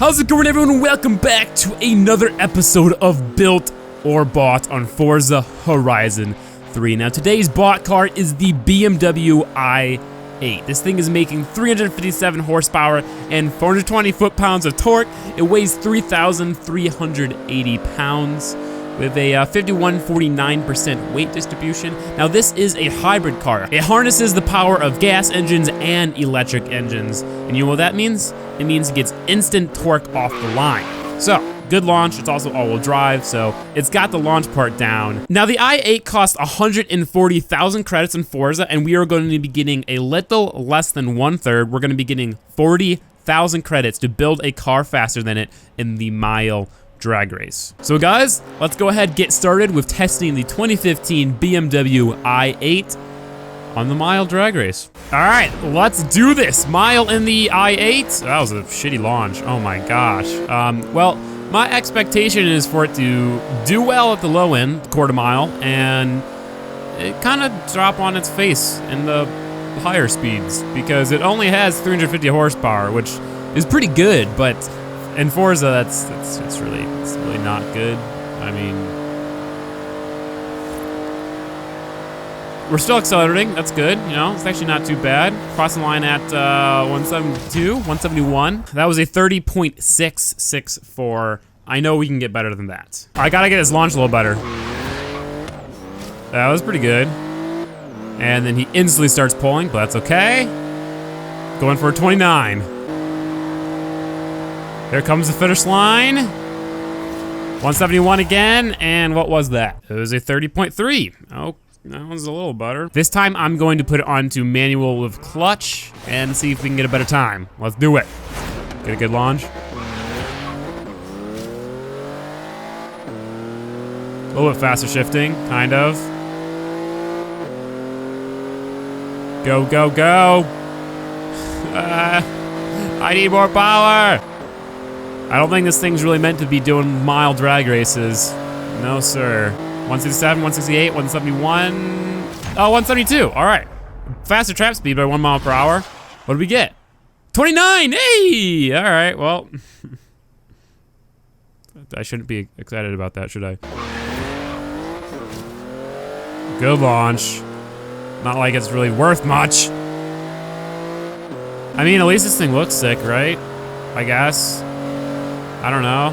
How's it going, everyone? Welcome back to another episode of Built or Bought on Forza Horizon 3. Now today's bought car is the BMW I8. This thing is making 357 horsepower and 420 foot-pounds of torque. It weighs 3,380 pounds with a 51-49% weight distribution. Now this is a hybrid car. It harnesses the power of gas engines and electric engines. And you know what that means? It means it gets instant torque off the line. So, good launch. It's also all-wheel drive, so it's got the launch part down. Now the i8 costs 140,000 credits in Forza, and we are going to be getting a little less than 1/3. We're going to be getting 40,000 credits to build a car faster than it in the mile drag race. So guys, let's go ahead and get started with testing the 2015 BMW i8 on the mile drag race. All right, let's do this. Mile in the i8. That was a shitty launch. Oh my gosh. Well, my expectation is for it to do well at the low end, quarter mile, and it kind of drop on its face in the higher speeds because it only has 350 horsepower, which is pretty good, but in Forza, it's really not good. I mean, we're still accelerating. That's good. You know, it's actually not too bad. Crossing the line at 172, 171. That was a 30.664. I know we can get better than that. I gotta get his launch a little better. That was pretty good. And then he instantly starts pulling, but that's okay. Going for a 29. Here comes the finish line. 171 again, and what was that? It was a 30.3. Oh, that was a little better. This time I'm going to put it onto manual with clutch and see if we can get a better time. Let's do it. Get a good launch. A little bit faster shifting, kind of. Go, go, go. I need more power. I don't think this thing's really meant to be doing mile drag races. No, sir. 167, 168, 171. Oh, 172. All right. Faster trap speed by 1 mile per hour. What did we get? 29. Hey! All right, well. I shouldn't be excited about that, should I? Good launch. Not like it's really worth much. I mean, at least this thing looks sick, right? I guess. I don't know.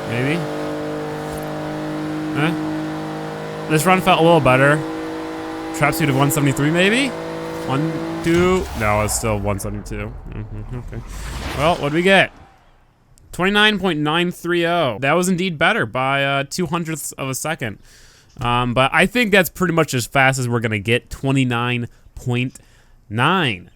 Maybe. This run felt a little better. Trap speed of 173 maybe? 1, 2, no, it's still 172. Okay. Well, what do we get? 29.930. That was indeed better by 200ths of a second. But I think that's pretty much as fast as we're gonna get, 29.9.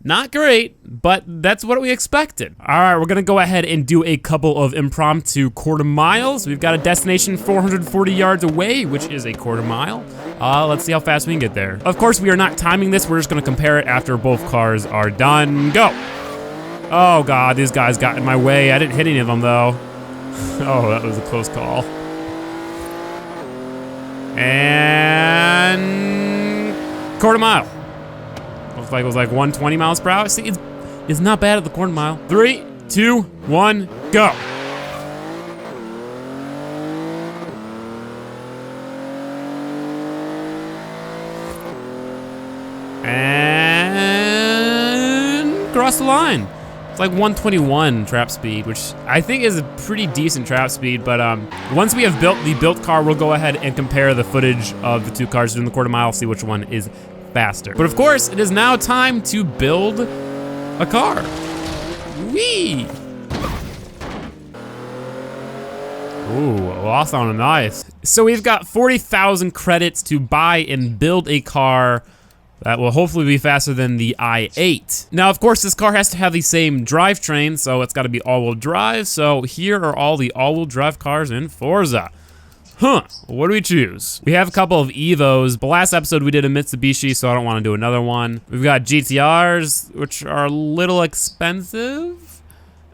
Not great, but that's what we expected. All right, we're gonna go ahead and do a couple of impromptu quarter miles. We've got a destination 440 yards away, which is a quarter mile. Let's see how fast we can get there. Of course, we are not timing this. We're just gonna compare it after both cars are done. Go. Oh God, these guys got in my way. I didn't hit any of them though. Oh, that was a close call. And quarter mile. Looks like it was like 120 miles per hour. See, it's not bad at the quarter mile. 3, 2, 1, go. And cross the line. It's like 121 trap speed, which I think is a pretty decent trap speed, but once we have built the built car, we'll go ahead and compare the footage of the two cars doing the quarter mile, see which one is faster. But of course, it is now time to build a car. Whee! Ooh, well, that sounded nice. So we've got 40,000 credits to buy and build a car that will hopefully be faster than the i8. Now, of course, this car has to have the same drivetrain, so it's gotta be all-wheel drive. So here are all the all-wheel drive cars in Forza. Huh, what do we choose? We have a couple of Evos, but last episode we did a Mitsubishi, so I don't wanna do another one. We've got GTRs, which are a little expensive.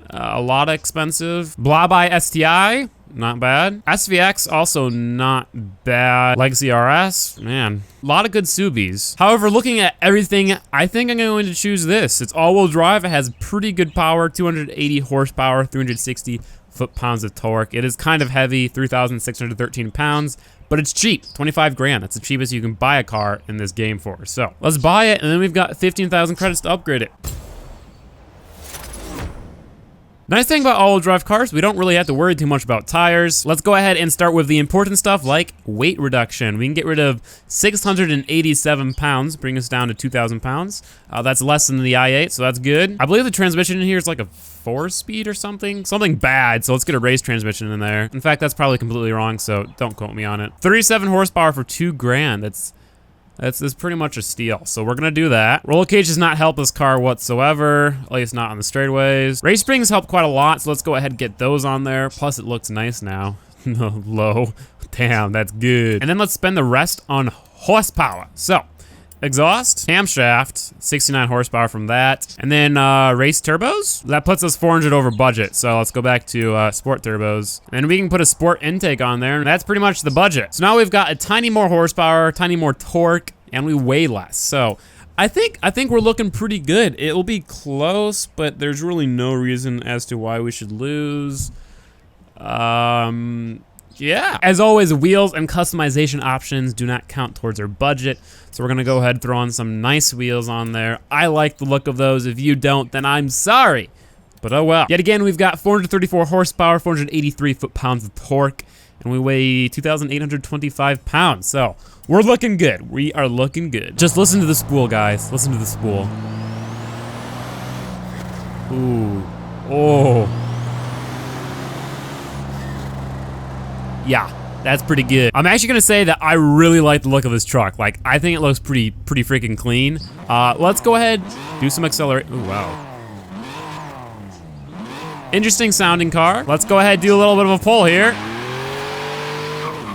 a lot expensive. Blah by STI, not bad. SVX, also not bad. Legacy RS, man. A lot of good Subis. However, looking at everything, I think I'm going to choose this. It's all-wheel drive. It has pretty good power, 280 horsepower, 360 foot-pounds of torque. It is kind of heavy, 3,613 pounds, but it's cheap, 25 grand. That's the cheapest you can buy a car in this game for. So let's buy it, and then we've got 15,000 credits to upgrade it. Nice thing about all-wheel drive cars, we don't really have to worry too much about tires. Let's go ahead and start with the important stuff like weight reduction. We can get rid of 687 pounds, bring us down to 2,000 pounds. That's less than the i8, so that's good. I believe the transmission in here is like a 4-speed or something bad, so let's get a race transmission in there. In fact, that's probably completely wrong, so don't quote me on it. 37 horsepower for 2 grand. That's pretty much a steal, so we're gonna do that. Roll cage does not help this car whatsoever, at least not on the straightaways. Race springs help quite a lot, so let's go ahead and get those on there. Plus, it looks nice now. Low. Damn, that's good. And then let's spend the rest on horsepower. So, exhaust, camshaft, 69 horsepower from that. And then race turbos. That puts us 400 over budget. So let's go back to sport turbos. And we can put a sport intake on there. And that's pretty much the budget. So now we've got a tiny more horsepower, tiny more torque, and we weigh less. So I think we're looking pretty good. It will be close, but there's really no reason as to why we should lose. Yeah. As always, wheels and customization options do not count towards our budget. So we're gonna go ahead and throw on some nice wheels on there. I like the look of those. If you don't, then I'm sorry. But oh well. Yet again, we've got 434 horsepower, 483 foot-pounds of torque, and we weigh 2,825 pounds. So we're looking good. We are looking good. Just listen to the spool, guys. Listen to the spool. Ooh. Oh. Yeah, that's pretty good. I'm actually gonna say that I really like the look of this truck. Like, I think it looks pretty freaking clean. Let's go ahead, do some accelerate. Oh, wow. Interesting sounding car. Let's go ahead, do a little bit of a pull here.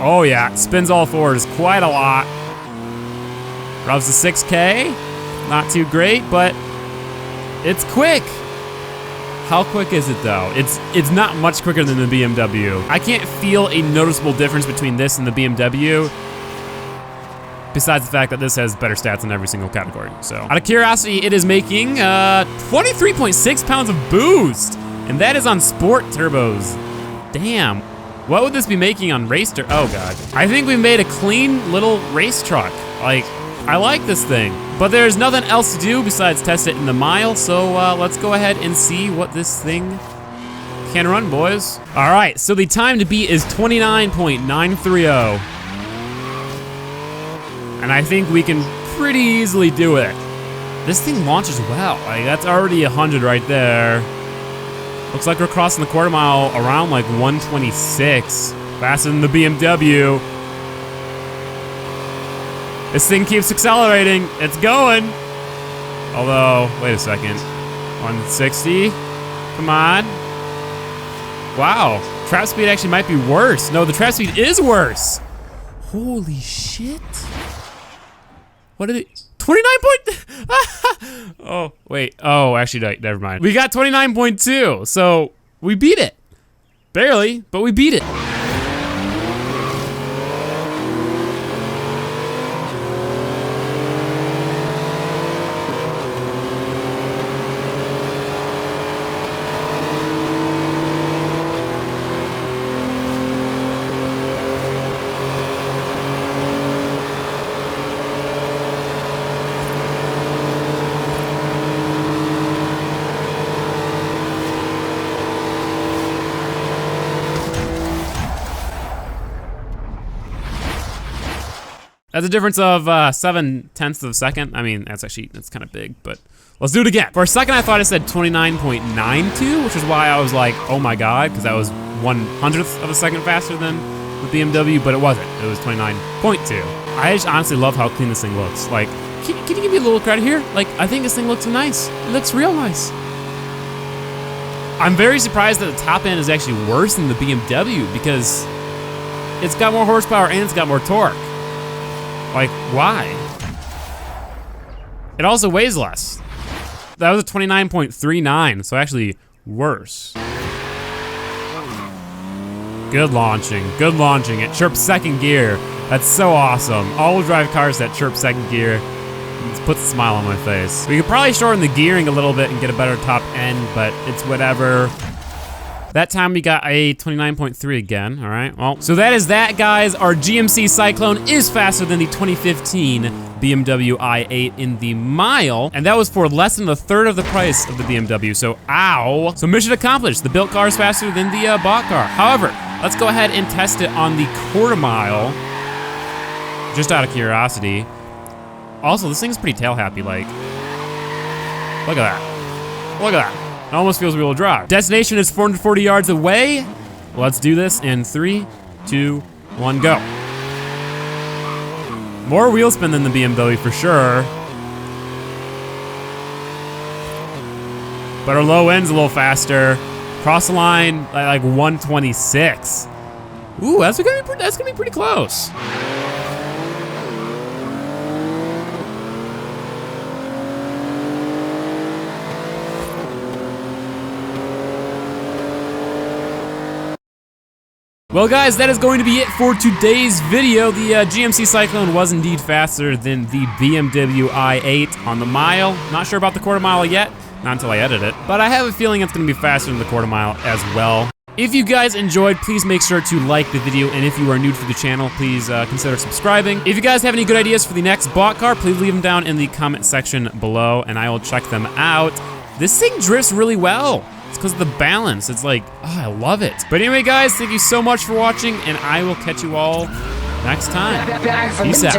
Oh yeah, spins all fours quite a lot. Revs to 6K, not too great, but it's quick. How quick is it though? It's not much quicker than the BMW. I can't feel a noticeable difference between this and the BMW, besides the fact that this has better stats in every single category. So, out of curiosity, it is making 23.6 pounds of boost, and that is on sport turbos. Damn, what would this be making on race oh god. I think we made a clean little race truck. Like, I like this thing, but there's nothing else to do besides test it in the mile, so let's go ahead and see what this thing can run, boys. All right, so the time to beat is 29.930. And I think we can pretty easily do it. This thing launches well. Like, that's already 100 right there. Looks like we're crossing the quarter mile around like 126. Faster than the BMW. This thing keeps accelerating. It's going. Although, wait a second. 160. Come on. Wow. Trap speed actually might be worse. No, the trap speed is worse. Holy shit. What did it? 29 point. Oh, wait. Oh, actually, never mind. We got 29.2. So we beat it. Barely, but we beat it. That's a difference of 7/10 of a second. I mean, that's kind of big, but let's do it again. For a second, I thought it said 29.92, which is why I was like, oh my God, because that was 1/100th of a second faster than the BMW, but it wasn't. It was 29.2. I just honestly love how clean this thing looks. Like, can you give me a little credit here? Like, I think this thing looks nice. It looks real nice. I'm very surprised that the top end is actually worse than the BMW because it's got more horsepower and it's got more torque. Like, why? It also weighs less. That was a 29.39, so actually worse. Good launching, good launching. It chirps second gear. That's so awesome. All-wheel drive cars that chirp second gear. It puts a smile on my face. We could probably shorten the gearing a little bit and get a better top end, but it's whatever. That time we got a 29.3 again, all right? Well, so that is that, guys. Our GMC Cyclone is faster than the 2015 BMW i8 in the mile, and that was for less than a third of the price of the BMW, so ow. So mission accomplished. The built car is faster than the bought car. However, let's go ahead and test it on the quarter mile, just out of curiosity. Also, this thing's pretty tail happy, like. Look at that. Look at that. It almost feels wheel drive. Destination is 440 yards away. Let's do this in 3, 2, 1, go. More wheel spin than the BMW for sure. But our low end's a little faster. Cross the line at like 126. Ooh, that's gonna be pretty close. Well, guys, that is going to be it for today's video. The GMC Cyclone was indeed faster than the BMW i8 on the mile. Not sure about the quarter mile yet, not until I edit it, but I have a feeling it's gonna be faster than the quarter mile as well. If you guys enjoyed, please make sure to like the video, and if you are new to the channel, please consider subscribing. If you guys have any good ideas for the next bought car, please leave them down in the comment section below, and I will check them out. This thing drifts really well. It's because of the balance. It's like, oh, I love it. But anyway, guys, thank you so much for watching, and I will catch you all next time. Peace out.